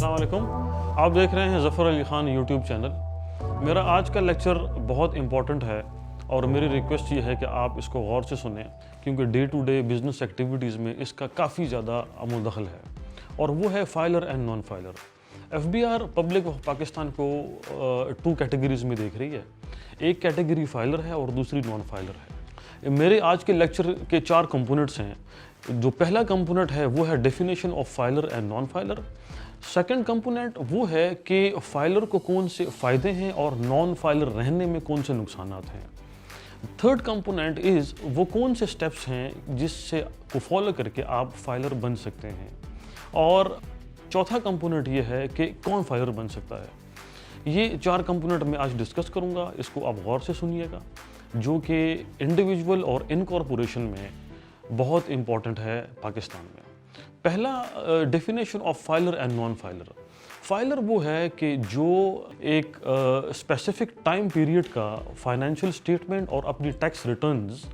अस्सलाम वालेकुम। आप देख रहे हैं ज़फ़र अली ख़ान यूट्यूब चैनल। मेरा आज का लेक्चर बहुत इम्पॉर्टेंट है और मेरी रिक्वेस्ट ये है कि आप इसको गौर से सुनें, क्योंकि day to day business activities में इसका काफ़ी ज़्यादा अमल दखल है, और वो है filer and non filer. FBR public of Pakistan को 2 कैटेगरीज़ में देख रही है। एक कैटेगरी फाइलर है और दूसरी नॉन फाइलर है। मेरे आज के लेक्चर के 4 कंपोनेंट्स हैं। जो पहला कंपोनेंट है वो है definition of filer and non filer. Second component वो है कि फाइलर को कौन से फ़ायदे हैं और नॉन फाइलर रहने में कौन से नुकसानात हैं। थर्ड कंपोनेंट इज़ वो कौन से स्टेप्स हैं जिससे को फॉलो करके आप फाइलर बन सकते हैं। और चौथा कंपोनेंट ये है कि कौन फाइलर बन सकता है। ये 4 कंपोनेंट मैं आज डिस्कस करूँगा, इसको आप गौर से सुनिएगा, जो कि इंडिविजुअल और इनकॉर्पोरेशन में बहुत इम्पॉर्टेंट है पाकिस्तान में। पहला definition of filer and non filer. Filer वो है कि जो एक स्पेसिफिक टाइम पीरियड का फाइनेंशियल स्टेटमेंट और अपनी टैक्स रिटर्न्स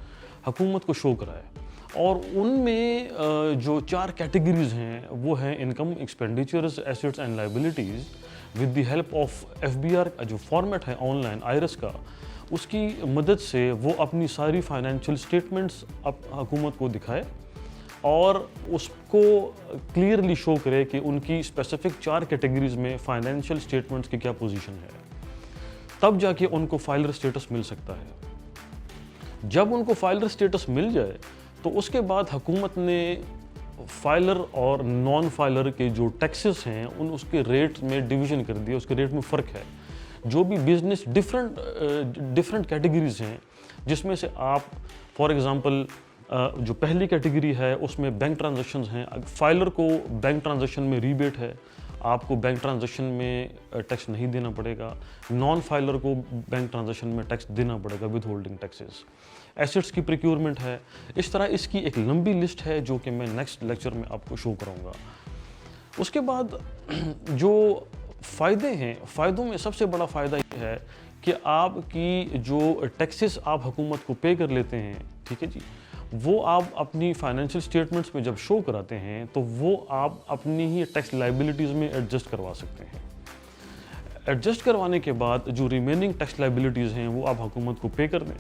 हुकूमत को शो कराए, और उनमें जो 4 कैटेगरीज हैं वो हैं income, expenditures, assets and liabilities. With the help of FBR का जो फॉर्मेट है ऑनलाइन आयरस का, उसकी मदद से वो अपनी सारी फाइनेंशियल स्टेटमेंट्स हुकूमत को दिखाए और उसको क्लियरली शो करे कि उनकी स्पेसिफिक 4 कैटेगरीज में फाइनेंशियल स्टेटमेंट्स की क्या पोजीशन है। तब जाके उनको फाइलर स्टेटस मिल सकता है। जब उनको फाइलर स्टेटस मिल जाए तो उसके बाद हुकूमत ने फाइलर और नॉन फाइलर के जो टैक्सेस हैं उन उसके रेट में डिवीज़न कर दिया, उसके रेट में फ़र्क है। जो भी बिजनेस डिफरेंट कैटेगरीज हैं, जिसमें से आप फॉर एग्ज़ाम्पल जो पहली कैटेगरी है उसमें बैंक ट्रांजैक्शंस हैं। फाइलर को बैंक ट्रांजैक्शन में रीबेट है, आपको बैंक ट्रांजैक्शन में टैक्स नहीं देना पड़ेगा। नॉन फाइलर को बैंक ट्रांजैक्शन में टैक्स देना पड़ेगा, विद होल्डिंग टैक्सेस। एसेट्स की प्रिक्योरमेंट है। इस तरह इसकी एक लंबी लिस्ट है जो कि मैं नेक्स्ट लेक्चर में आपको शो कराऊंगा। उसके बाद जो फ़ायदे हैं, फ़ायदों में सबसे बड़ा फ़ायदा ये है कि आपकी जो टैक्सेस आप हुकूमत को पे कर लेते हैं, ठीक है जी, वो आप अपनी फाइनेंशियल स्टेटमेंट्स में जब शो कराते हैं तो वो आप अपनी ही टैक्स लाइबिलिटीज़ में एडजस्ट करवा सकते हैं। एडजस्ट करवाने के बाद जो रिमेनिंग टैक्स लाइबिलिटीज़ हैं वो आप हुकूमत को पे कर दें,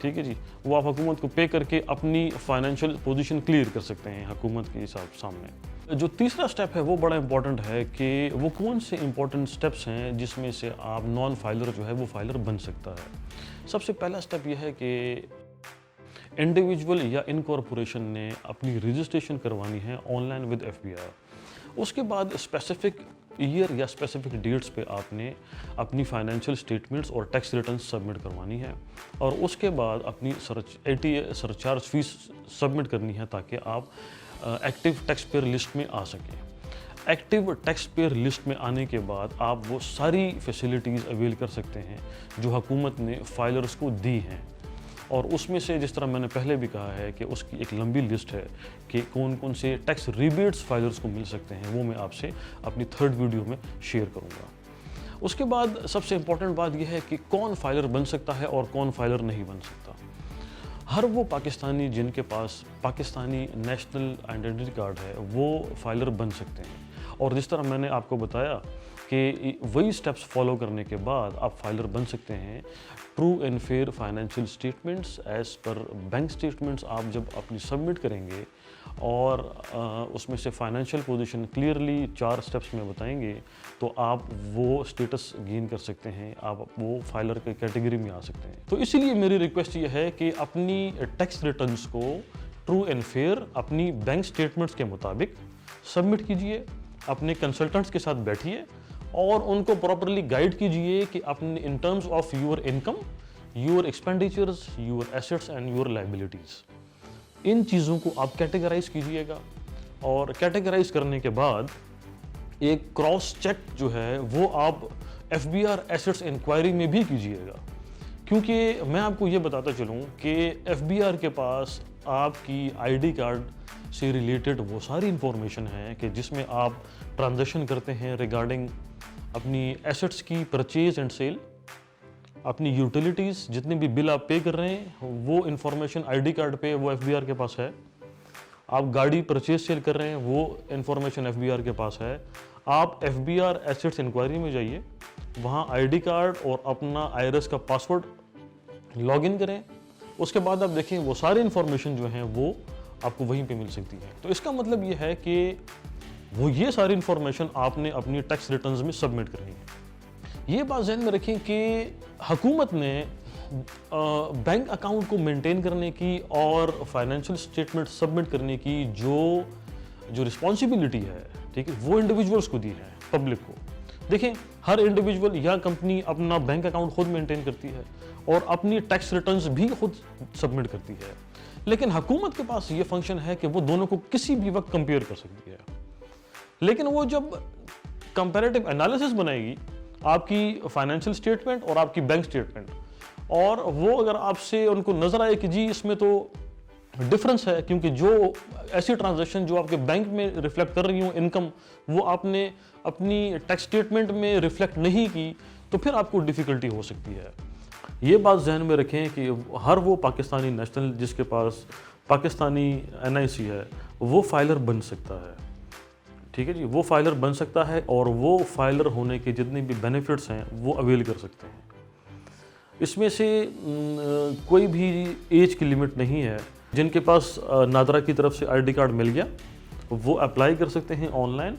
ठीक है जी। वो आप हुकूमत को पे करके अपनी फाइनेंशियल पोजीशन क्लियर कर सकते हैं हुकूमत के सामने। जो तीसरा स्टेप है वो बड़ा इंपॉर्टेंट है कि वो कौन से इंपॉर्टेंट स्टेप्स हैं जिसमें से आप नॉन फाइलर जो है वो फाइलर बन सकता है। सबसे पहला स्टेप ये है कि इंडिविजुअल या इनकॉर्पोरेशन ने अपनी रजिस्ट्रेशन करवानी है ऑनलाइन विद FBR। उसके बाद स्पेसिफिक ईयर या स्पेसिफिक डेट्स पे आपने अपनी फाइनेंशियल स्टेटमेंट्स और टैक्स रिटर्न्स सबमिट करवानी है, और उसके बाद अपनी ATA सरचार्ज फीस सबमिट करनी है ताकि आप एक्टिव टैक्स पेयर लिस्ट में आ सकें। एक्टिव टैक्स पेयर लिस्ट में आने के बाद आप वो सारी फैसिलिटीज़ अवेल कर सकते हैं जो हुकूमत ने फाइलर्स को दी हैं, और उसमें से जिस तरह मैंने पहले भी कहा है कि उसकी एक लंबी लिस्ट है कि कौन कौन से टैक्स रिबेट्स फाइलर्स को मिल सकते हैं, वो मैं आपसे अपनी 3rd वीडियो में शेयर करूँगा। उसके बाद सबसे इम्पॉर्टेंट बात यह है कि कौन फाइलर बन सकता है और कौन फाइलर नहीं बन सकता। हर वो पाकिस्तानी जिनके पास पाकिस्तानी नेशनल आइडेंटिटी कार्ड है वो फाइलर बन सकते हैं, और जिस तरह मैंने आपको बताया कि वही स्टेप्स फॉलो करने के बाद आप फाइलर बन सकते हैं। True and fair financial statements as per bank statements आप जब अपनी सबमिट करेंगे और उसमें से फाइनेंशियल पोजीशन क्लियरली 4 स्टेप्स में बताएंगे तो आप वो स्टेटस गेन कर सकते हैं, आप वो फाइलर के कैटेगरी में आ सकते हैं। तो इसीलिए मेरी रिक्वेस्ट ये है कि अपनी टैक्स रिटर्न्स को ट्रू एंड फेयर अपनी बैंक स्टेटमेंट्स के मुताबिक सबमिट कीजिए, अपने कंसल्टेंट्स के साथ बैठिए और उनको प्रॉपरली गाइड कीजिए कि अपने in terms of your income, your expenditures, your assets and your liabilities, इन चीज़ों को आप कैटेगराइज कीजिएगा। और कैटेगराइज करने के बाद एक क्रॉस चेक जो है वो आप FBR एसेट्स इंक्वायरी में भी कीजिएगा, क्योंकि मैं आपको ये बताता चलूँ कि FBR के पास आपकी ID कार्ड से रिलेटेड वो सारी इंफॉर्मेशन है कि जिसमें आप ट्रांजैक्शन करते हैं रिगार्डिंग अपनी एसेट्स की परचेज एंड सेल, अपनी यूटिलिटीज़, जितने भी बिल आप पे कर रहे हैं वो इंफॉर्मेशन ID कार्ड पे वो FBR के पास है। आप गाड़ी परचेज सेल कर रहे हैं वो इंफॉर्मेशन FBR के पास है। آپ FBR ایسٹس انکوائری میں جائیے, وہاں ID کارڈ اور اپنا IRS کا پاسورڈ لاگ ان کریں, اس کے بعد آپ دیکھیں وہ ساری انفارمیشن جو ہیں وہ آپ کو وہیں پہ مل سکتی ہے. تو اس کا مطلب یہ ہے کہ وہ یہ ساری انفارمیشن آپ نے اپنی ٹیکس ریٹرنز میں سبمٹ کرنی ہے. یہ بات ذہن میں رکھیں کہ حکومت نے بینک اکاؤنٹ کو مینٹین کرنے کی اور فائنینشیل اسٹیٹمنٹ سبمٹ کرنے کی جو رسپانسبلٹی ہے, ٹھیک ہے, وہ انڈیویجولس کو دی ہے, پبلک کو. دیکھیں ہر انڈیویجول یا کمپنی اپنا بینک اکاؤنٹ خود مینٹین کرتی ہے اور اپنی ٹیکس ریٹرنز بھی خود سبمٹ کرتی ہے, لیکن حکومت کے پاس یہ فنکشن ہے کہ وہ دونوں کو کسی بھی وقت کمپیئر کر سکتی ہے. لیکن وہ جب کمپیریٹیو انالیسس بنائے گی آپ کی فائنینشیل اسٹیٹمنٹ اور آپ کی بینک اسٹیٹمنٹ, اور وہ اگر آپ سے ان کو نظر آئے کہ جی اس میں تو ڈفرنس ہے, کیونکہ جو ایسی ٹرانزیکشن جو آپ کے بینک میں ریفلیکٹ کر رہی ہوں انکم, وہ آپ نے اپنی ٹیکس اسٹیٹمنٹ میں ریفلیکٹ نہیں کی, تو پھر آپ کو ڈیفیکلٹی ہو سکتی ہے. یہ بات ذہن میں رکھیں کہ ہر وہ پاکستانی نیشنل جس کے پاس پاکستانی NIC ہے وہ فائلر بن سکتا ہے, ٹھیک ہے جی, وہ فائلر بن سکتا ہے اور وہ فائلر ہونے کے جتنے بھی بینیفٹس ہیں وہ اویل کر سکتے ہیں. اس میں سے کوئی بھی ایج کی لمٹ نہیں ہے. جن کے پاس نادرا کی طرف سے ID کارڈ مل گیا وہ اپلائی کر سکتے ہیں آن لائن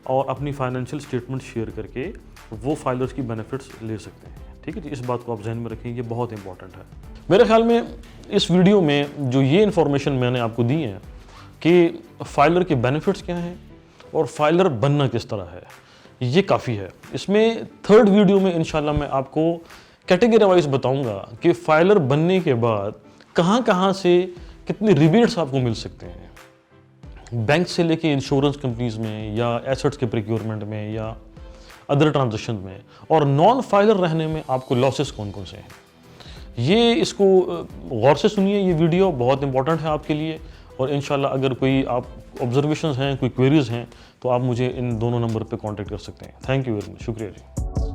اور اپنی فائنینشیل اسٹیٹمنٹ شیئر کر کے وہ فائلرز کی بینیفٹس لے سکتے ہیں, ٹھیک ہے جی. اس بات کو آپ ذہن میں رکھیں, یہ بہت امپورٹنٹ ہے. میرے خیال میں اس ویڈیو میں جو یہ انفارمیشن میں نے آپ کو دی ہے کہ فائلر کے بینیفٹس کیا ہیں اور فائلر بننا کس طرح ہے, یہ کافی ہے. اس میں تھرڈ ویڈیو میں انشاءاللہ میں آپ کو کیٹیگری وائز بتاؤں گا کہ فائلر بننے کے بعد کہاں کہاں سے کتنے ریبیٹس آپ کو مل سکتے ہیں, بینک سے لے کے انشورنس کمپنیز میں یا ایسٹس کے پریکیورمنٹ میں یا ادر ٹرانزیکشن میں, اور نان فائلر رہنے میں آپ کو لاسز کون کون سے ہیں. یہ اس کو غور سے سنیے, یہ ویڈیو بہت امپورٹنٹ ہے آپ کے لیے, اور انشاءاللہ اگر کوئی آپ آبزرویشنز ہیں, کوئی کوئریز ہیں, تو آپ مجھے ان دونوں نمبر پہ کانٹیکٹ کر سکتے ہیں. تھینک یو ویری مچ, شکریہ جی.